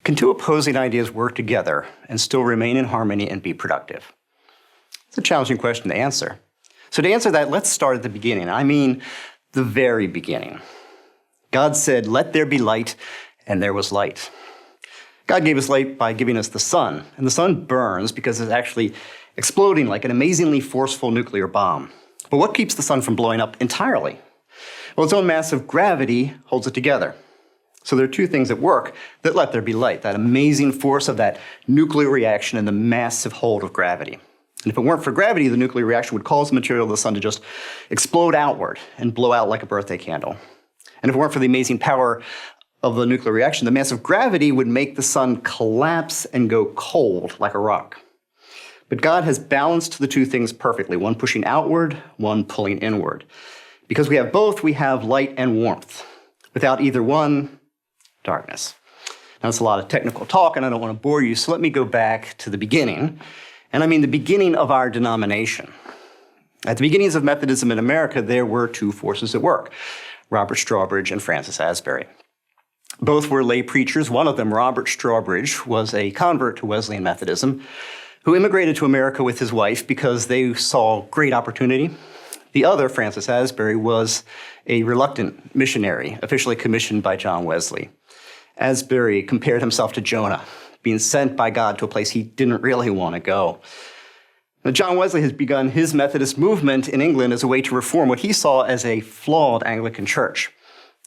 Can two opposing ideas work together and still remain in harmony and be productive? It's a challenging question to answer. So to answer that, let's start at the beginning. I mean, the very beginning. God said, "Let there be light," and there was light. God gave us light by giving us the sun, and the sun burns because it's actually exploding like an amazingly forceful nuclear bomb. But what keeps the sun from blowing up entirely? Well, its own massive gravity holds it together. So there are two things at work that let there be light, that amazing force of that nuclear reaction and the massive hold of gravity. And if it weren't for gravity, the nuclear reaction would cause the material of the sun to just explode outward and blow out like a birthday candle. And if it weren't for the amazing power of the nuclear reaction, the massive gravity would make the sun collapse and go cold like a rock. But God has balanced the two things perfectly, one pushing outward, one pulling inward. Because we have both, we have light and warmth. Without either one, darkness. Now, it's a lot of technical talk, and I don't want to bore you, so let me go back to the beginning. And I mean the beginning of our denomination. At the beginnings of Methodism in America, there were two forces at work, Robert Strawbridge and Francis Asbury. Both were lay preachers. One of them, Robert Strawbridge, was a convert to Wesleyan Methodism who immigrated to America with his wife because they saw great opportunity. The other, Francis Asbury, was a reluctant missionary, officially commissioned by John Wesley. Asbury compared himself to Jonah, being sent by God to a place he didn't really want to go. Now, John Wesley has begun his Methodist movement in England as a way to reform what he saw as a flawed Anglican church.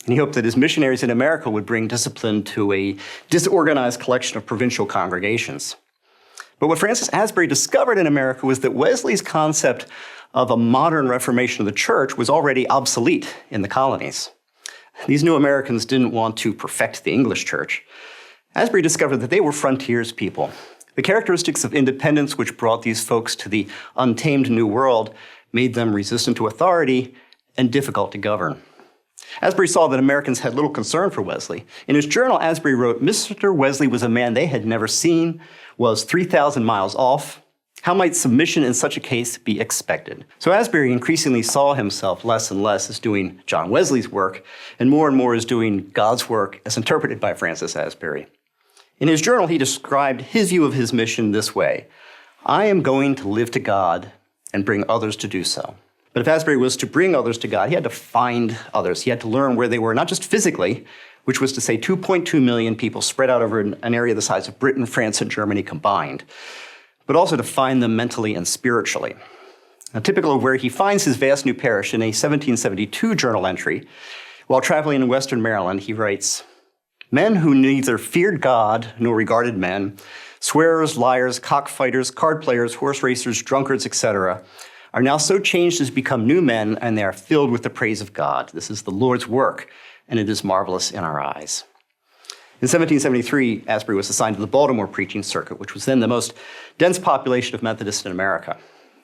And he hoped that his missionaries in America would bring discipline to a disorganized collection of provincial congregations. But what Francis Asbury discovered in America was that Wesley's concept of a modern reformation of the church was already obsolete in the colonies. These new Americans didn't want to perfect the English church. Asbury discovered that they were frontiers people. The characteristics of independence which brought these folks to the untamed new world made them resistant to authority and difficult to govern. Asbury saw that Americans had little concern for Wesley. In his journal, Asbury wrote, "Mr. Wesley was a man they had never seen, was 3,000 miles off. How might submission in such a case be expected?" So Asbury increasingly saw himself less and less as doing John Wesley's work, and more as doing God's work as interpreted by Francis Asbury. In his journal, he described his view of his mission this way: "I am going to live to God and bring others to do so." But if Asbury was to bring others to God, he had to find others. He had to learn where they were, not just physically, which was to say 2.2 million people spread out over an area the size of Britain, France, and Germany combined, but also to find them mentally and spiritually. Now, typical of where he finds his vast new parish in a 1772 journal entry, while traveling in Western Maryland, he writes, "Men who neither feared God nor regarded men, swearers, liars, cockfighters, card players, horse racers, drunkards, etc., are now so changed as become new men, and they are filled with the praise of God. This is the Lord's work, and it is marvelous in our eyes." In 1773, Asbury was assigned to the Baltimore preaching circuit, which was then the most dense population of Methodists in America.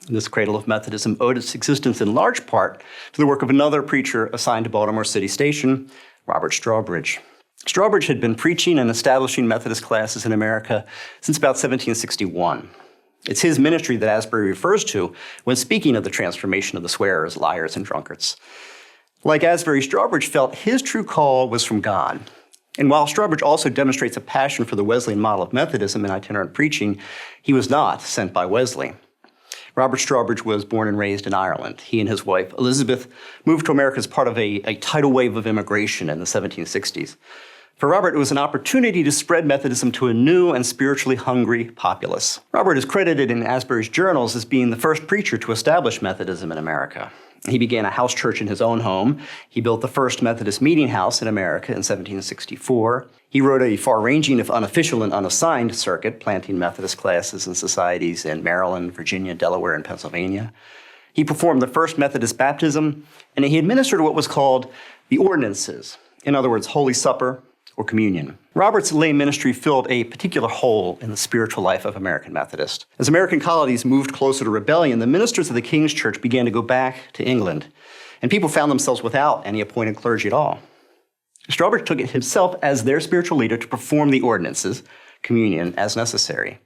And this cradle of Methodism owed its existence in large part to the work of another preacher assigned to Baltimore City Station, Robert Strawbridge. Strawbridge had been preaching and establishing Methodist classes in America since about 1761. It's his ministry that Asbury refers to when speaking of the transformation of the swearers, liars, and drunkards. Like Asbury, Strawbridge felt his true call was from God. And while Strawbridge also demonstrates a passion for the Wesleyan model of Methodism and itinerant preaching, he was not sent by Wesley. Robert Strawbridge was born and raised in Ireland. He and his wife, Elizabeth, moved to America as part of a tidal wave of immigration in the 1760s. For Robert, it was an opportunity to spread Methodism to a new and spiritually hungry populace. Robert is credited in Asbury's journals as being the first preacher to establish Methodism in America. He began a house church in his own home. He built the first Methodist meeting house in America in 1764. He wrote a far-ranging, if unofficial and unassigned, circuit, planting Methodist classes and societies in Maryland, Virginia, Delaware, and Pennsylvania. He performed the first Methodist baptism, and he administered what was called the ordinances, in other words, Holy Supper, or communion. Robert's lay ministry filled a particular hole in the spiritual life of American Methodists. As American colonies moved closer to rebellion, the ministers of the King's Church began to go back to England, and people found themselves without any appointed clergy at all. Strawbridge took it himself as their spiritual leader to perform the ordinances, communion, as necessary.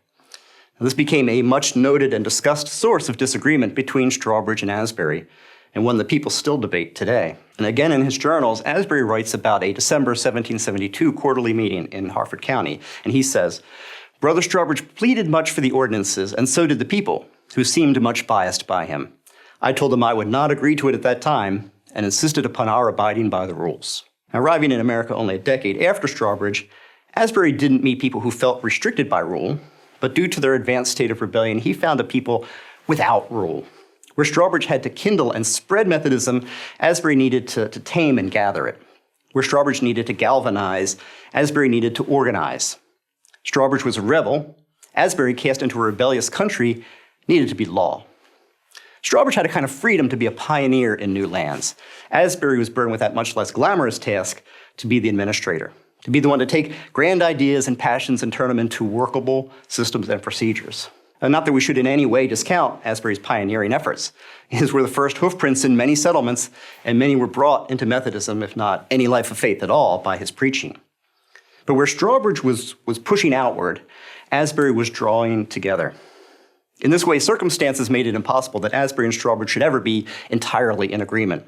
Now, this became a much noted and discussed source of disagreement between Strawbridge and Asbury, and one that people still debate today. And again, in his journals, Asbury writes about a December 1772 quarterly meeting in Harford County, and he says, "Brother Strawbridge pleaded much for the ordinances, and so did the people, who seemed much biased by him. I told them I would not agree to it at that time, and insisted upon our abiding by the rules." Now, arriving in America only a decade after Strawbridge, Asbury didn't meet people who felt restricted by rule, but due to their advanced state of rebellion, he found a people without rule. Where Strawbridge had to kindle and spread Methodism, Asbury needed to tame and gather it. Where Strawbridge needed to galvanize, Asbury needed to organize. Strawbridge was a rebel. Asbury, cast into a rebellious country, needed to be law. Strawbridge had a kind of freedom to be a pioneer in new lands. Asbury was burdened with that much less glamorous task to be the administrator, to be the one to take grand ideas and passions and turn them into workable systems and procedures. Not that we should in any way discount Asbury's pioneering efforts. His were the first hoofprints in many settlements, and many were brought into Methodism, if not any life of faith at all, by his preaching. But where Strawbridge was pushing outward, Asbury was drawing together. In this way, circumstances made it impossible that Asbury and Strawbridge should ever be entirely in agreement.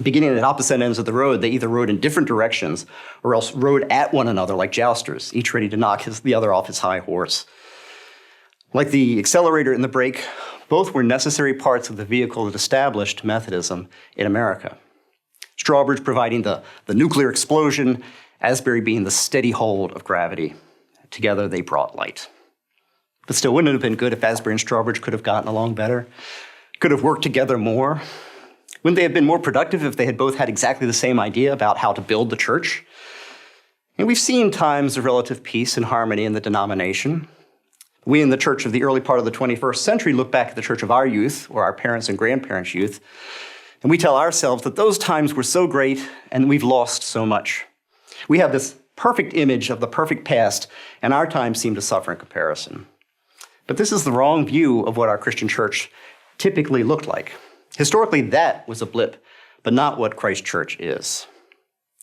Beginning at opposite ends of the road, they either rode in different directions or else rode at one another like jousters, each ready to knock the other off his high horse. Like the accelerator and the brake, both were necessary parts of the vehicle that established Methodism in America. Strawbridge providing the nuclear explosion, Asbury being the steady hold of gravity. Together they brought light. But still, wouldn't it have been good if Asbury and Strawbridge could have gotten along better? Could have worked together more? Wouldn't they have been more productive if they had both had exactly the same idea about how to build the church? And we've seen times of relative peace and harmony in the denomination. We in the church of the early part of the 21st century look back at the church of our youth, or our parents' and grandparents' youth, and we tell ourselves that those times were so great and we've lost so much. We have this perfect image of the perfect past, and our times seem to suffer in comparison. But this is the wrong view of what our Christian church typically looked like. Historically, that was a blip, but not what Christ's church is.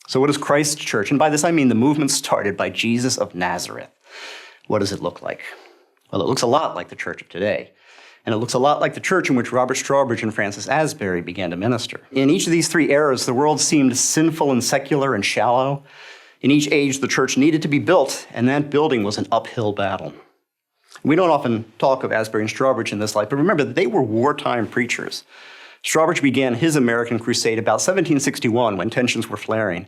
So what is Christ's church? And by this I mean the movement started by Jesus of Nazareth. What does it look like? Well, it looks a lot like the church of today. And it looks a lot like the church in which Robert Strawbridge and Francis Asbury began to minister. In each of these three eras, the world seemed sinful and secular and shallow. In each age, the church needed to be built, and that building was an uphill battle. We don't often talk of Asbury and Strawbridge in this light, but remember that they were wartime preachers. Strawbridge began his American crusade about 1761 when tensions were flaring.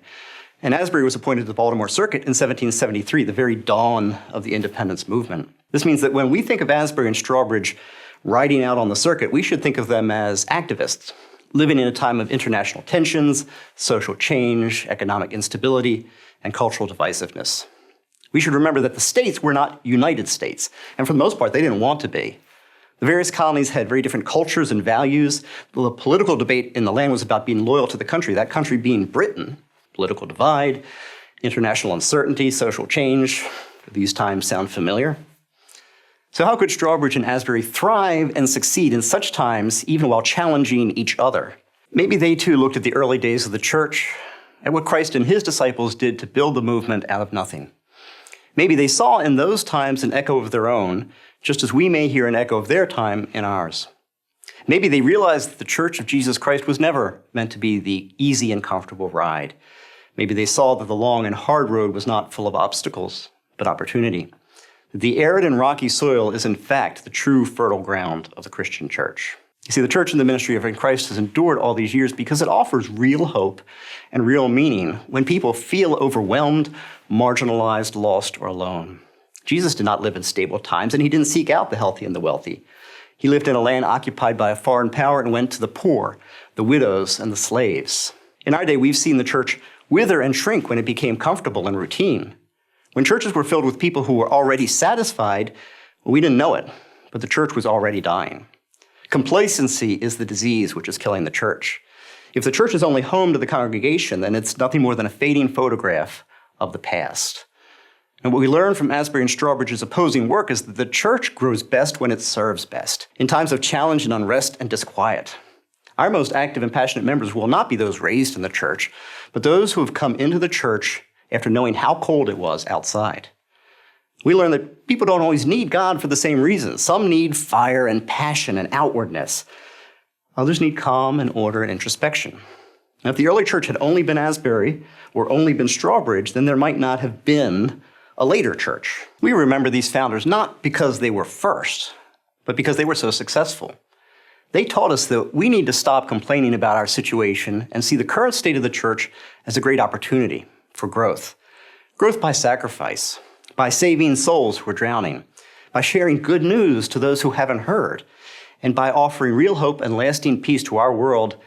And Asbury was appointed to the Baltimore Circuit in 1773, the very dawn of the independence movement. This means that when we think of Asbury and Strawbridge riding out on the circuit, we should think of them as activists, living in a time of international tensions, social change, economic instability, and cultural divisiveness. We should remember that the states were not United States, and for the most part, they didn't want to be. The various colonies had very different cultures and values. The political debate in the land was about being loyal to the country, that country being Britain. Political divide, international uncertainty, social change. Do these times sound familiar? So how could Strawbridge and Asbury thrive and succeed in such times, even while challenging each other? Maybe they too looked at the early days of the church, at what Christ and his disciples did to build the movement out of nothing. Maybe they saw in those times an echo of their own, just as we may hear an echo of their time in ours. Maybe they realized that the Church of Jesus Christ was never meant to be the easy and comfortable ride. Maybe they saw that the long and hard road was not full of obstacles, but opportunity. The arid and rocky soil is in fact the true fertile ground of the Christian church. You see, the church and the ministry of Christ has endured all these years because it offers real hope and real meaning when people feel overwhelmed, marginalized, lost, or alone. Jesus did not live in stable times, and he didn't seek out the healthy and the wealthy. He lived in a land occupied by a foreign power and went to the poor, the widows, and the slaves. In our day, we've seen the church wither and shrink when it became comfortable and routine. When churches were filled with people who were already satisfied, we didn't know it, but the church was already dying. Complacency is the disease which is killing the church. If the church is only home to the congregation, then it's nothing more than a fading photograph of the past. And what we learn from Asbury and Strawbridge's opposing work is that the church grows best when it serves best, in times of challenge and unrest and disquiet. Our most active and passionate members will not be those raised in the church, but those who have come into the church after knowing how cold it was outside. We learn that people don't always need God for the same reasons. Some need fire and passion and outwardness. Others need calm and order and introspection. Now, if the early church had only been Asbury or only been Strawbridge, then there might not have been a later church. We remember these founders not because they were first, but because they were so successful. They taught us that we need to stop complaining about our situation and see the current state of the church as a great opportunity for growth. Growth by sacrifice, by saving souls who are drowning, by sharing good news to those who haven't heard, and by offering real hope and lasting peace to our world,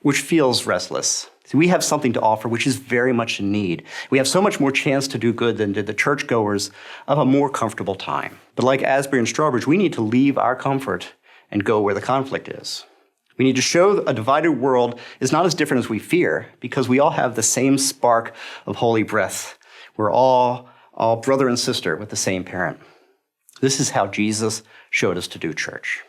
which feels restless. See, we have something to offer which is very much in need. We have so much more chance to do good than did the churchgoers of a more comfortable time. But like Asbury and Strawbridge, we need to leave our comfort and go where the conflict is. We need to show a divided world is not as different as we fear, because we all have the same spark of holy breath. We're all brother and sister with the same parent. This is how Jesus showed us to do church.